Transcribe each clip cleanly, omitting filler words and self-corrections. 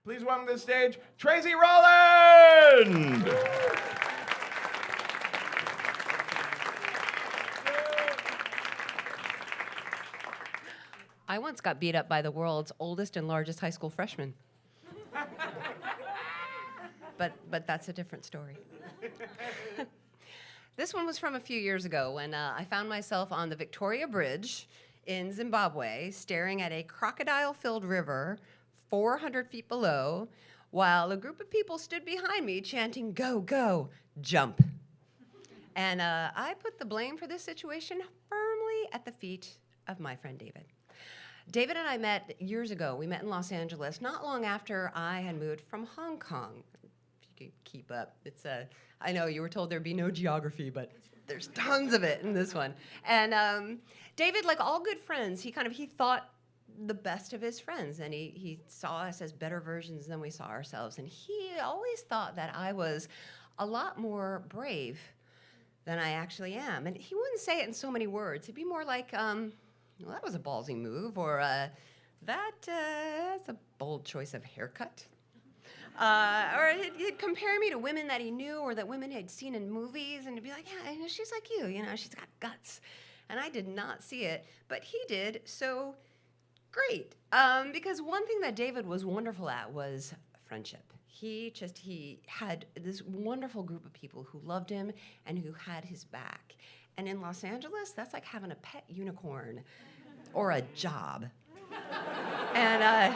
Please welcome to the stage, Tracy Rowland! I once got beat up by the world's oldest and largest high school freshman. But that's a different story. This one was from a few years ago when I found myself on the Victoria Bridge in Zimbabwe, staring at a crocodile-filled river 400 feet below, while a group of people stood behind me chanting, "Go, go, jump." And I put the blame for this situation firmly at the feet of my friend David. David and I met years ago. We met in Los Angeles, not long after I had moved from Hong Kong. If you could keep up. I know you were told there'd be no geography, but there's tons of it in this one. And David, like all good friends, he thought the best of his friends, and he saw us as better versions than we saw ourselves. And he always thought that I was a lot more brave than I actually am. And he wouldn't say it in so many words. It'd be more like, well, that was a ballsy move, or that's a bold choice of haircut. Or he'd compare me to women that he knew or that women had seen in movies, and he'd be like, yeah, she's like you, she's got guts. And I did not see it, but he did, so great. Because one thing that David was wonderful at was friendship. He had this wonderful group of people who loved him and who had his back. And in Los Angeles, that's like having a pet unicorn or a job. And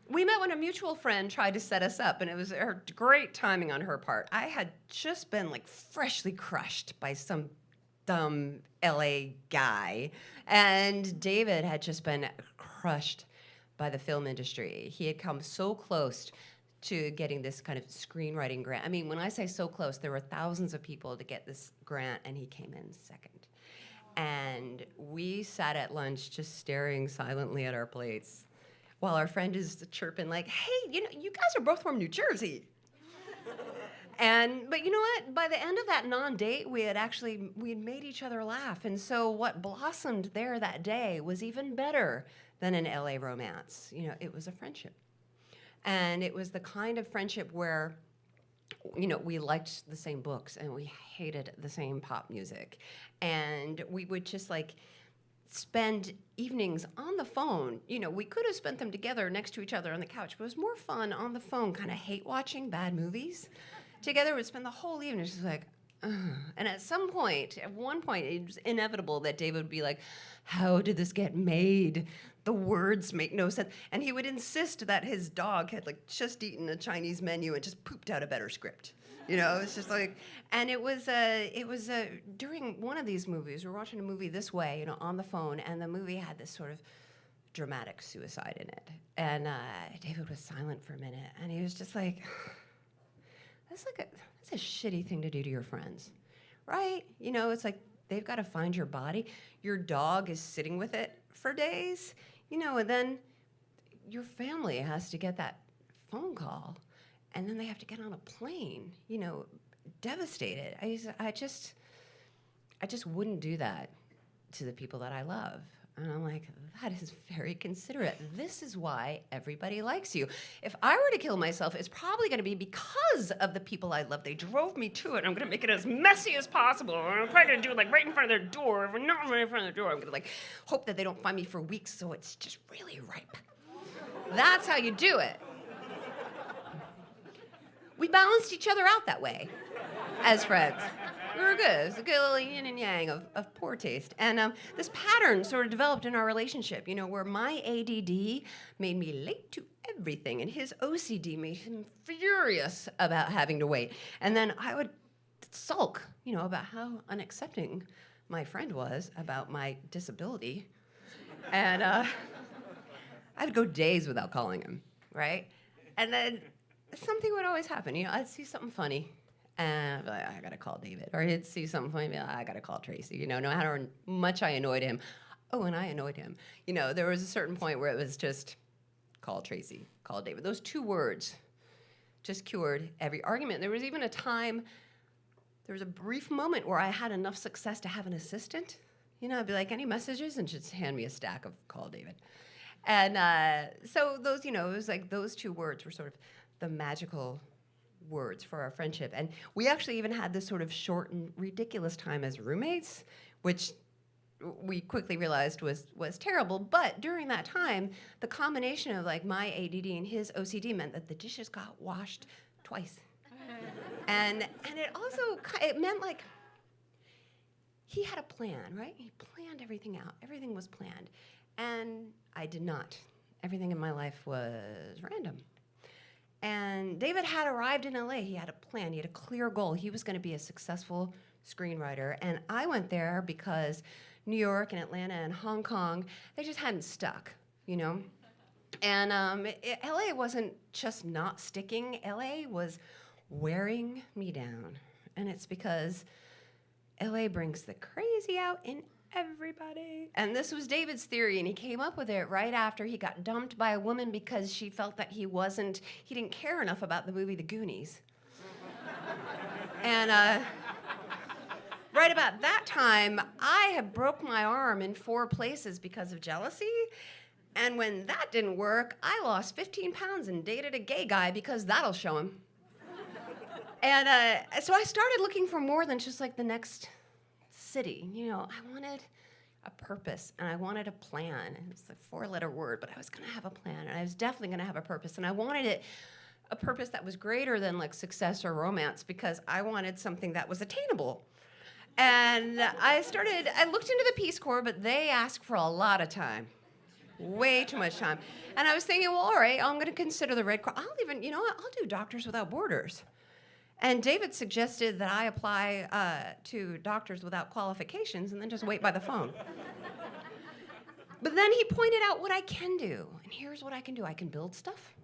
we met when a mutual friend tried to set us up, and it was great timing on her part. I had just been like freshly crushed by some dumb LA guy, and David had just been crushed by the film industry. He had come so close to getting this kind of screenwriting grant. I mean, when I say so close, there were thousands of people to get this grant, and he came in second. And we sat at lunch just staring silently at our plates while our friend is chirping like, hey, you guys are both from New Jersey. But you know what? By the end of that non-date, we had made each other laugh. And so what blossomed there that day was even better than an LA romance. It was a friendship. And it was the kind of friendship where, we liked the same books and we hated the same pop music. And we would just spend evenings on the phone. We could have spent them together next to each other on the couch, but it was more fun on the phone, kind of hate watching bad movies. Together, we'd spend the whole evening just like, ugh. And at one point, it was inevitable that David would be like, how did this get made? The words make no sense. And he would insist that his dog had just eaten a Chinese menu and just pooped out a better script. It's just and it was during one of these movies, we were watching a movie this way, on the phone, and the movie had this sort of dramatic suicide in it. And David was silent for a minute, and he was just like, that's a shitty thing to do to your friends, right? It's like they've got to find your body. Your dog is sitting with it for days, and then your family has to get that phone call, and then they have to get on a plane, devastated. I just wouldn't do that to the people that I love. And I'm like, that is very considerate. This is why everybody likes you. If I were to kill myself, it's probably going to be because of the people I love. They drove me to it. I'm going to make it as messy as possible. I'm probably going to do it right in front of their door. If we're not right in front of their door, I'm going to hope that they don't find me for weeks so it's just really ripe. That's how you do it. We balanced each other out that way as friends. We were good. It was a good little yin and yang of poor taste. And this pattern sort of developed in our relationship, where my ADD made me late to everything, and his OCD made him furious about having to wait. And then I would sulk, about how unaccepting my friend was about my disability. And I would go days without calling him, right? And then something would always happen. I'd see something funny, and I'd be like, I gotta call David. Or he'd see something funny, and be like, I gotta call Tracy. No matter how much I annoyed him. Oh, and I annoyed him. There was a certain point where it was just, call Tracy, call David. Those two words just cured every argument. There was even a time, there was a brief moment where I had enough success to have an assistant. I'd be like, any messages? And she'd hand me a stack of call David. And so those, it was like those two words were sort of the magical words for our friendship. And we actually even had this sort of short and ridiculous time as roommates, which we quickly realized was terrible. But during that time, the combination of like my ADD and his OCD meant that the dishes got washed twice. and it also it meant like he had a plan, right? He planned everything out. Everything was planned. And I did not. Everything in my life was random. And David had arrived in LA. He had a plan. He had a clear goal. He was going to be a successful screenwriter. And I went there because New York and Atlanta and Hong Kong, they just hadn't stuck, And LA wasn't just not sticking. LA was wearing me down. And it's because LA brings the crazy out in everybody. And this was David's theory, and he came up with it right after he got dumped by a woman because she felt that he didn't care enough about the movie The Goonies. And right about that time, I had broke my arm in 4 places because of jealousy. And when that didn't work, I lost 15 pounds and dated a gay guy because that'll show him. And so I started looking for more than just like the next city. I wanted a purpose and I wanted a plan. And it's a 4-letter word, but I was going to have a plan and I was definitely going to have a purpose. And I wanted a purpose that was greater than like success or romance because I wanted something that was attainable. And I looked into the Peace Corps, but they ask for a lot of time. Way too much time. And I was thinking, well, all right, I'm going to consider the Red Cross. I'll do Doctors Without Borders. And David suggested that I apply to Doctors Without Qualifications and then just wait by the phone. But then he pointed out what I can do. And here's what I can do. I can build stuff.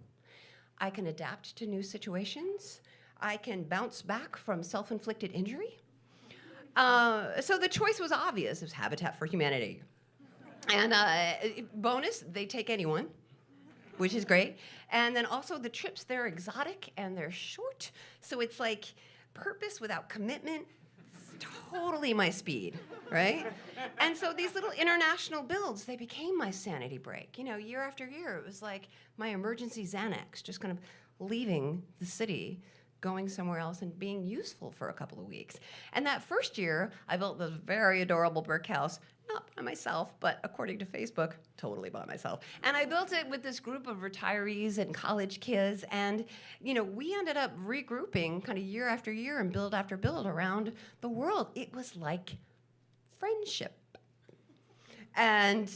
I can adapt to new situations. I can bounce back from self-inflicted injury. So the choice was obvious. It was Habitat for Humanity. And bonus, they take anyone, which is great. And then also the trips, they're exotic and they're short. So it's like purpose without commitment. It's totally my speed, right? And so these little international builds, they became my sanity break. Year after year, it was like my emergency Xanax, just kind of leaving the city, going somewhere else and being useful for a couple of weeks. And that first year, I built this very adorable brick house, not by myself, but according to Facebook, totally by myself. And I built it with this group of retirees and college kids, and we ended up regrouping kind of year after year and build after build around the world. It was like friendship. And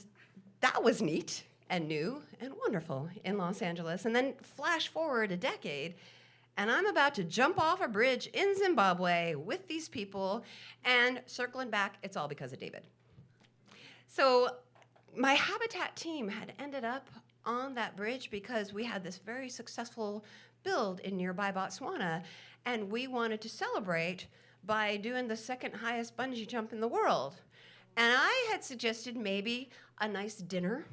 that was neat and new and wonderful in Los Angeles. And then flash forward a decade, and I'm about to jump off a bridge in Zimbabwe with these people, and circling back, it's all because of David. So my Habitat team had ended up on that bridge because we had this very successful build in nearby Botswana, and we wanted to celebrate by doing the second highest bungee jump in the world. And I had suggested maybe a nice dinner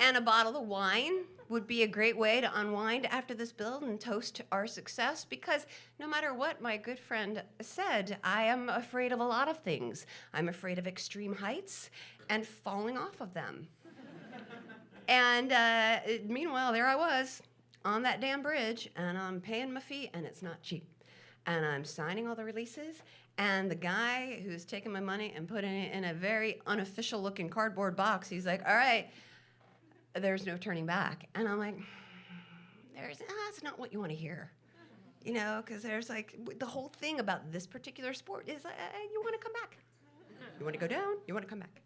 and a bottle of wine would be a great way to unwind after this build and toast our success, because no matter what my good friend said, I am afraid of a lot of things. I'm afraid of extreme heights and falling off of them. And meanwhile, there I was on that damn bridge, and I'm paying my fee, and it's not cheap. And I'm signing all the releases, and the guy who's taking my money and putting it in a very unofficial looking cardboard box, he's like, all right, there's no turning back. And I'm like, that's not what you want to hear. Because there's like, the whole thing about this particular sport is you want to come back. You want to go down, you want to come back.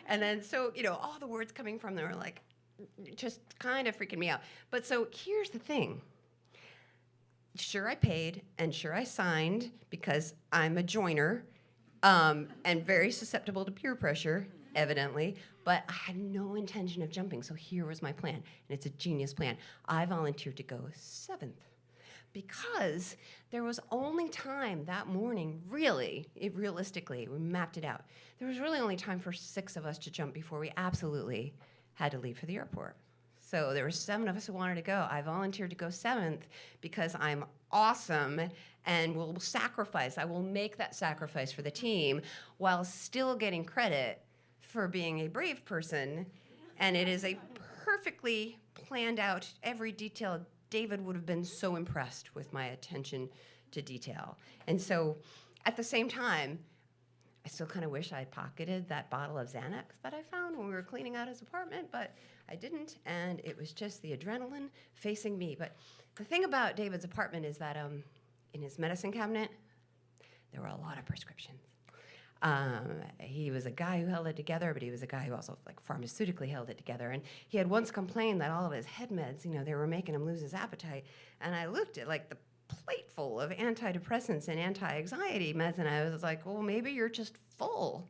And then so, all the words coming from there are like, just kind of freaking me out. But so here's the thing. Sure, I paid, and sure, I signed, because I'm a joiner, and very susceptible to peer pressure, evidently, but I had no intention of jumping, so here was my plan, and it's a genius plan. I volunteered to go 7th, because there was only time that morning, realistically, we mapped it out, there was really only time for 6 of us to jump before we absolutely had to leave for the airport. So there were 7 of us who wanted to go. I volunteered to go 7th because I'm awesome and will sacrifice. I will make that sacrifice for the team while still getting credit for being a brave person, and it is a perfectly planned out, every detail. David would have been so impressed with my attention to detail. And so at the same time, I still kind of wish I had pocketed that bottle of Xanax that I found when we were cleaning out his apartment, but I didn't, and it was just the adrenaline facing me. But the thing about David's apartment is that in his medicine cabinet, there were a lot of prescriptions. He was a guy who held it together, but he was a guy who also pharmaceutically held it together. And he had once complained that all of his head meds, they were making him lose his appetite. And I looked at the plate full of antidepressants and anti-anxiety meds, and I was like, well, maybe you're just full.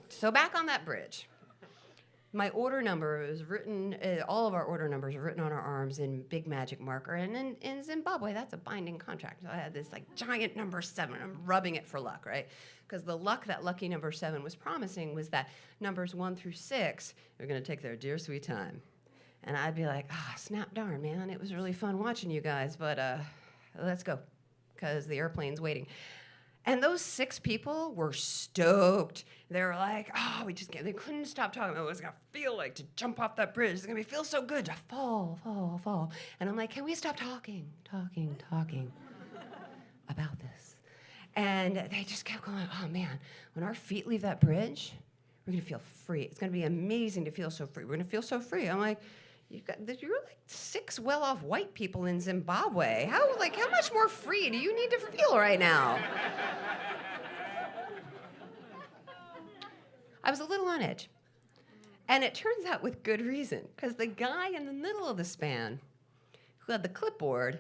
So back on that bridge. My order number was written, all of our order numbers are written on our arms in big magic marker. And in Zimbabwe, that's a binding contract. So I had this giant number 7. I'm rubbing it for luck, right? Because the luck that lucky number 7 was promising was that numbers 1 through 6 are going to take their dear sweet time. And I'd be like, snap darn, man, it was really fun watching you guys, but let's go, because the airplane's waiting. And those 6 people were stoked. They were like, they couldn't stop talking about what it was going to feel like to jump off that bridge. It's going to feel so good to fall. And I'm like, can we stop talking about this? And they just kept going, oh, man, when our feet leave that bridge, we're going to feel free. It's going to be amazing to feel so free. We're going to feel so free. I'm like, you're 6 well-off white people in Zimbabwe. How much more free do you need to feel right now? I was a little on edge. And it turns out with good reason, because the guy in the middle of the span, who had the clipboard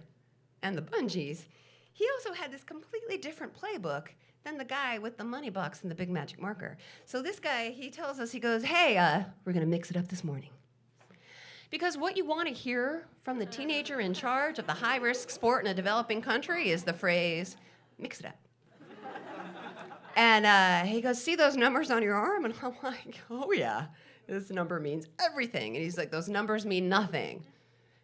and the bungees, he also had this completely different playbook than the guy with the money box and the big magic marker. So this guy, he tells us, he goes, hey, we're going to mix it up this morning. Because what you want to hear from the teenager in charge of the high-risk sport in a developing country is the phrase, mix it up. And he goes, see those numbers on your arm? And I'm like, oh, yeah, this number means everything. And he's like, those numbers mean nothing.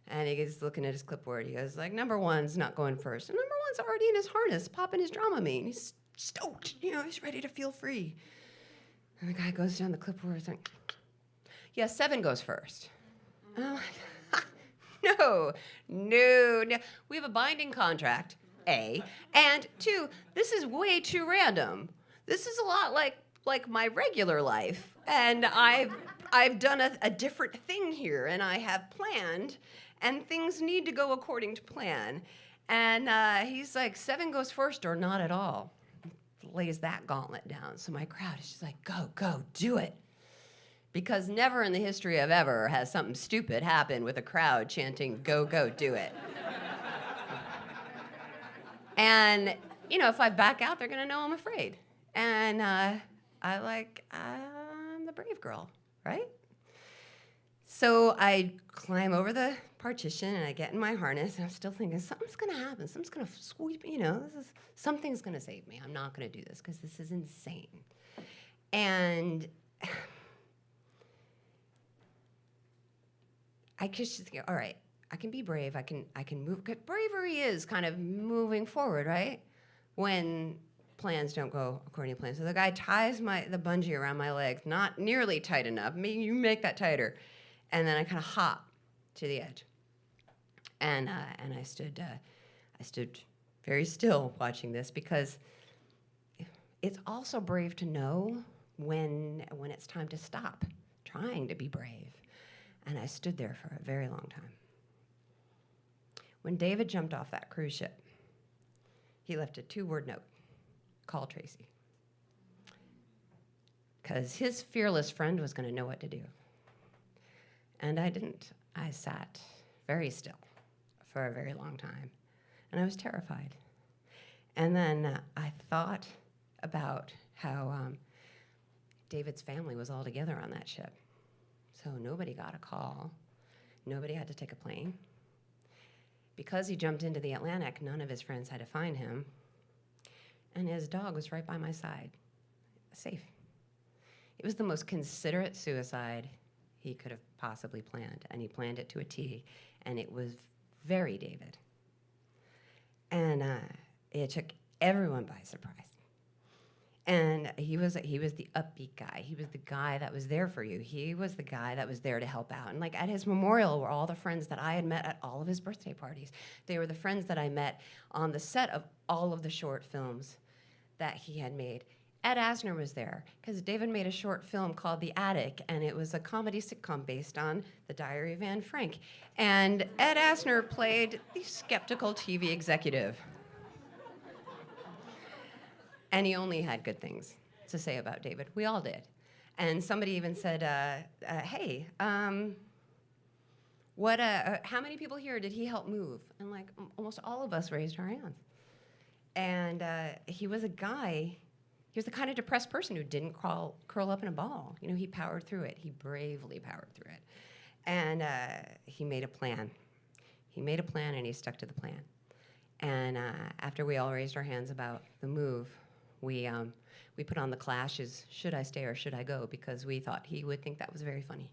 And he's looking at his clipboard. He goes, number 1's not going first. And number 1's already in his harness, popping his Dramamine. He's stoked, he's ready to feel free. And the guy goes down the clipboard. He's like, yeah, 7 goes first. And I'm like, no. We have a binding contract, A. And 2, this is way too random. This is a lot like my regular life. And I've done a different thing here, and I have planned, and things need to go according to plan. And he's like, 7 goes first or not at all. Lays that gauntlet down. So my crowd is just like, go, do it. Because never in the history of ever has something stupid happened with a crowd chanting, go, do it. And, if I back out, they're going to know I'm afraid. And I'm the brave girl, right? So I climb over the partition, and I get in my harness, and I'm still thinking, something's going to happen. Something's going to sweep, something's going to save me. I'm not going to do this because this is insane. And I just go, all right, I can be brave. I can move. Bravery is kind of moving forward, right? When plans don't go according to plan. So the guy ties the bungee around my legs, not nearly tight enough. Maybe you make that tighter. And then I kind of hop to the edge. And I stood very still watching this, because it's also brave to know when it's time to stop trying to be brave. And I stood there for a very long time. When David jumped off that cruise ship, he left a 2-word note: call Tracy. Because his fearless friend was going to know what to do. And I didn't. I sat very still for a very long time. And I was terrified. And then I thought about how David's family was all together on that ship. So nobody got a call. Nobody had to take a plane. Because he jumped into the Atlantic, none of his friends had to find him. And his dog was right by my side, safe. It was the most considerate suicide he could have possibly planned, and he planned it to a T, and it was very David. And it took everyone by surprise. And he was the upbeat guy. He was the guy that was there for you. He was the guy that was there to help out. And like at his memorial were all the friends that I had met at all of his birthday parties. They were the friends that I met on the set of all of the short films that he had made. Ed Asner was there because David made a short film called The Attic, and it was a comedy sitcom based on The Diary of Anne Frank. And Ed Asner played the skeptical TV executive. And he only had good things to say about David. We all did. And somebody even said, hey, how many people here did he help move? And like almost all of us raised our hands. And he was a guy, he was the kind of depressed person who didn't curl up in a ball. You know, he powered through it. He bravely powered through it. And he made a plan. He made a plan and he stuck to the plan. And after we all raised our hands about the move, we put on the Clash's "Should I Stay or Should I Go?" because we thought he would think that was very funny.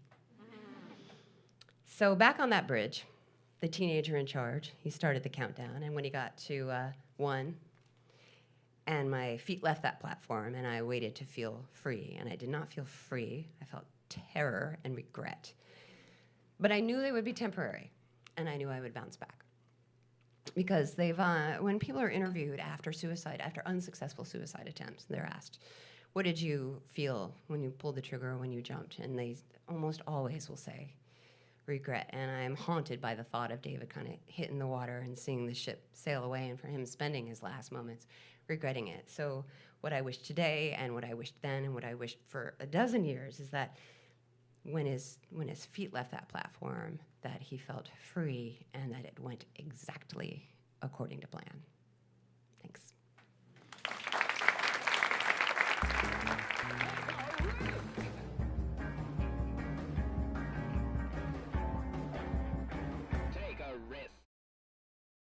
So back on that bridge, the teenager in charge, he started the countdown, and when he got to 1, and my feet left that platform, and I waited to feel free, and I did not feel free. I felt terror and regret. But I knew they would be temporary, and I knew I would bounce back. Because when people are interviewed after suicide, after unsuccessful suicide attempts, they're asked, what did you feel when you pulled the trigger or when you jumped? And they almost always will say, regret. And I'm haunted by the thought of David kind of hitting the water and seeing the ship sail away, and for him spending his last moments regretting it. So what I wish today and what I wished then and what I wished for a dozen years is that when his feet left that platform, that he felt free and that it went exactly according to plan. Thanks.